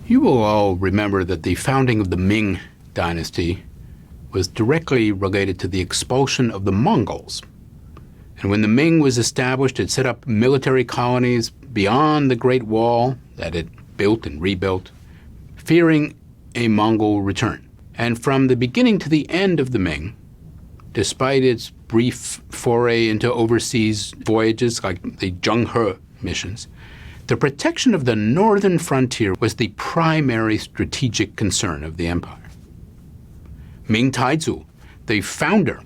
You will all remember that the founding of the Ming dynasty was directly related to the expulsion of the Mongols. And when the Ming was established, it set up military colonies beyond the Great Wall that it built and rebuilt, fearing a Mongol return. And from the beginning to the end of the Ming, despite its brief foray into overseas voyages like the Zheng He missions, the protection of the northern frontier was the primary strategic concern of the empire. Ming Taizu, the founder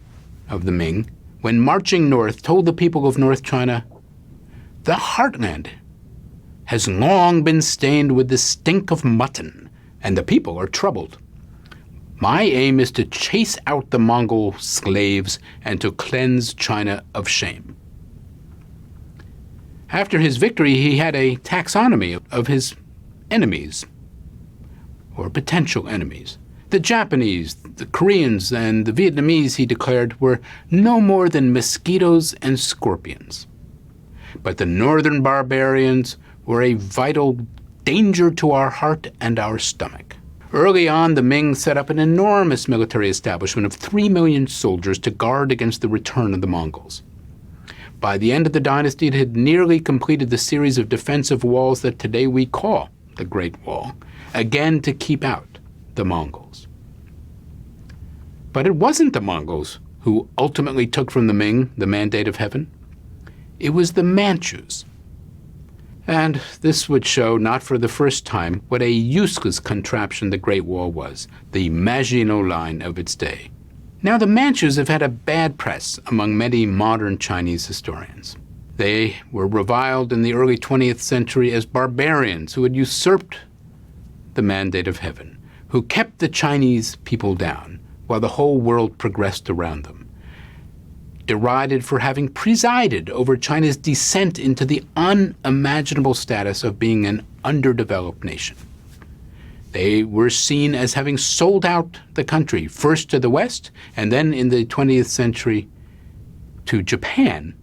of the Ming, when marching north, told the people of North China, "The heartland has long been stained with the stink of mutton, and the people are troubled. My aim is to chase out the Mongol slaves and to cleanse China of shame." After his victory, he had a taxonomy of his enemies, or potential enemies. The Japanese, the Koreans, and the Vietnamese, he declared, were no more than mosquitoes and scorpions. But the northern barbarians were a vital danger to our heart and our stomach. Early on, the Ming set up an enormous military establishment of 3 million soldiers to guard against the return of the Mongols. By the end of the dynasty, it had nearly completed the series of defensive walls that today we call the Great Wall, again to keep out the Mongols. But it wasn't the Mongols who ultimately took from the Ming the mandate of heaven. It was the Manchus. And this would show, not for the first time, what a useless contraption the Great Wall was, the Maginot Line of its day. Now, the Manchus have had a bad press among many modern Chinese historians. They were reviled in the early 20th century as barbarians who had usurped the mandate of heaven, who kept the Chinese people down while the whole world progressed around them. Derided for having presided over China's descent into the unimaginable status of being an underdeveloped nation. They were seen as having sold out the country, first to the West, and then in the 20th century to Japan,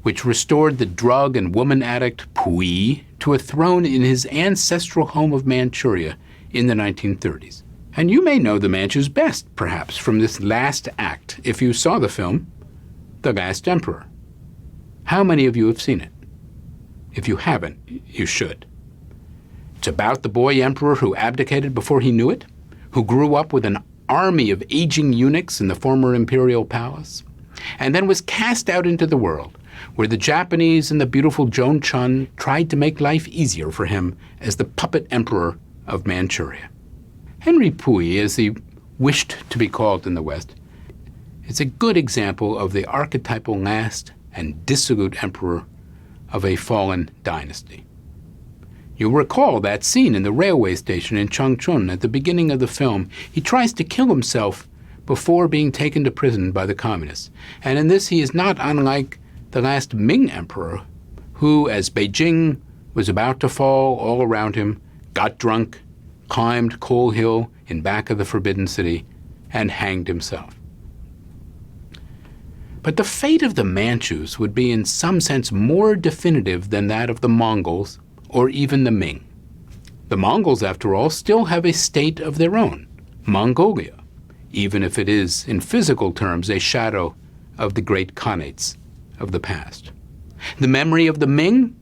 which restored the drug and woman addict Puyi to a throne in his ancestral home of Manchuria in the 1930s. And you may know the Manchus best, perhaps, from this last act, if you saw the film, The Last Emperor. How many of you have seen it? If you haven't, you should. It's about the boy emperor who abdicated before he knew it, who grew up with an army of aging eunuchs in the former imperial palace, and then was cast out into the world, where the Japanese and the beautiful Joan Chun tried to make life easier for him as the puppet emperor of Manchuria. Henry Puyi, as he wished to be called in the West, is a good example of the archetypal last and dissolute emperor of a fallen dynasty. You'll recall that scene in the railway station in Changchun at the beginning of the film. He tries to kill himself before being taken to prison by the communists. And in this, he is not unlike the last Ming emperor, who, as Beijing was about to fall all around him, got drunk, climbed Coal Hill in back of the Forbidden City, and hanged himself. But the fate of the Manchus would be in some sense more definitive than that of the Mongols or even the Ming. The Mongols, after all, still have a state of their own, Mongolia, even if it is, in physical terms, a shadow of the great Khanates of the past. The memory of the Ming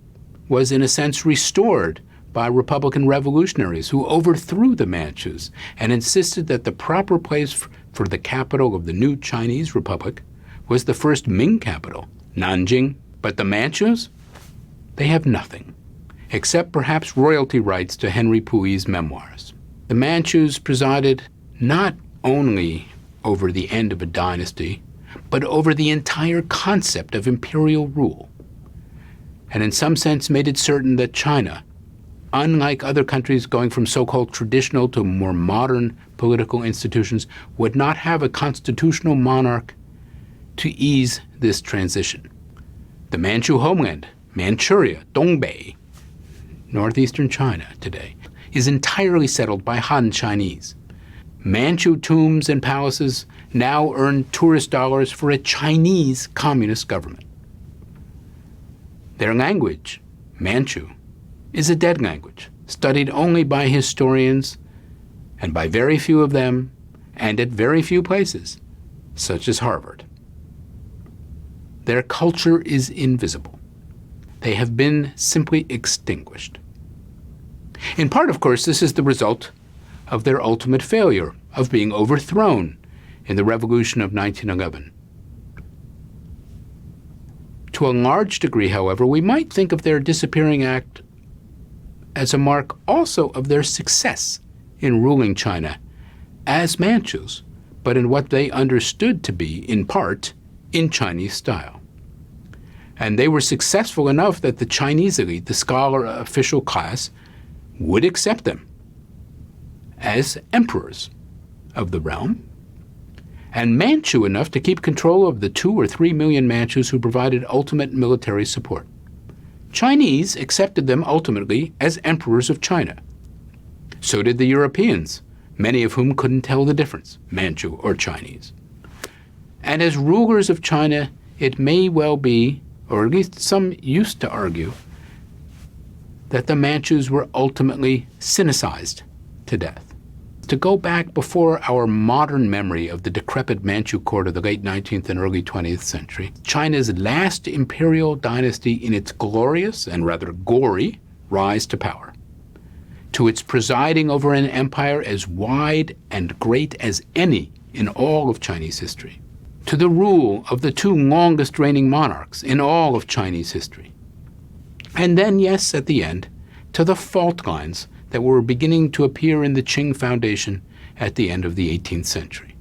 was, in a sense, restored by Republican revolutionaries who overthrew the Manchus and insisted that the proper place for the capital of the new Chinese Republic was the first Ming capital, Nanjing. But the Manchus, they have nothing, except perhaps royalty rights to Henry Puyi's memoirs. The Manchus presided not only over the end of a dynasty, but over the entire concept of imperial rule, and in some sense made it certain that China, unlike other countries going from so-called traditional to more modern political institutions, would not have a constitutional monarch to ease this transition. The Manchu homeland, Manchuria, Dongbei, northeastern China today, is entirely settled by Han Chinese. Manchu tombs and palaces now earn tourist dollars for a Chinese communist government. Their language, Manchu, is a dead language. studied only by historians, and by very few of them, and at very few places, such as Harvard. Their culture is invisible. They have been simply extinguished. In part, of course, this is the result of their ultimate failure, of being overthrown in the Revolution of 1911. To a large degree, however, we might think of their disappearing act as a mark also of their success in ruling China as Manchus, but in what they understood to be, in part, in Chinese style. And they were successful enough that the Chinese elite, the scholar official class, would accept them as emperors of the realm, and Manchu enough to keep control of the 2 or 3 million Manchus who provided ultimate military support. Chinese accepted them ultimately as emperors of China. So did the Europeans, many of whom couldn't tell the difference, Manchu or Chinese. And as rulers of China, it may well be, or at least some used to argue, that the Manchus were ultimately Sinicized to death. To go back before our modern memory of the decrepit Manchu court of the late 19th and early 20th century, China's last imperial dynasty in its glorious and rather gory rise to power, to its presiding over an empire as wide and great as any in all of Chinese history, to the rule of the 2 longest reigning monarchs in all of Chinese history, and then, yes, at the end, to the fault lines that were beginning to appear in the Qing Foundation at the end of the 18th century.